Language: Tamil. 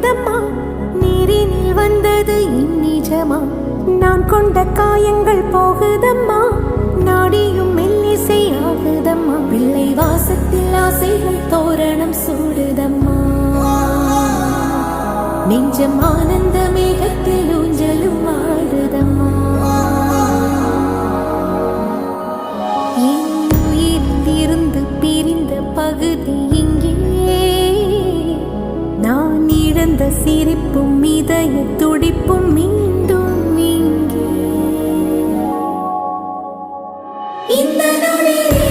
புரியுதம்மா, நீரினில் வந்தது இந்நிஜமா. நான் கொண்ட காயங்கள் போகுதம்மா, நாடியும் மெல்லிசை ஆகுதம்மா. பிள்ளை வாசத்தில் ஆசைகள் தோரணம் சூடுதம்மா, நெஞ்சம் ஆனந்த மேகத்தில் ஊஞ்சலும் ஆடுதம்மா. என் உயிரிலிருந்து பிரிந்த பகுதி இங்கே, நான் இழந்த சிரிப்பும் இதய துடிப்பும் மீண்டும் இங்கே. இந்த நாளிலே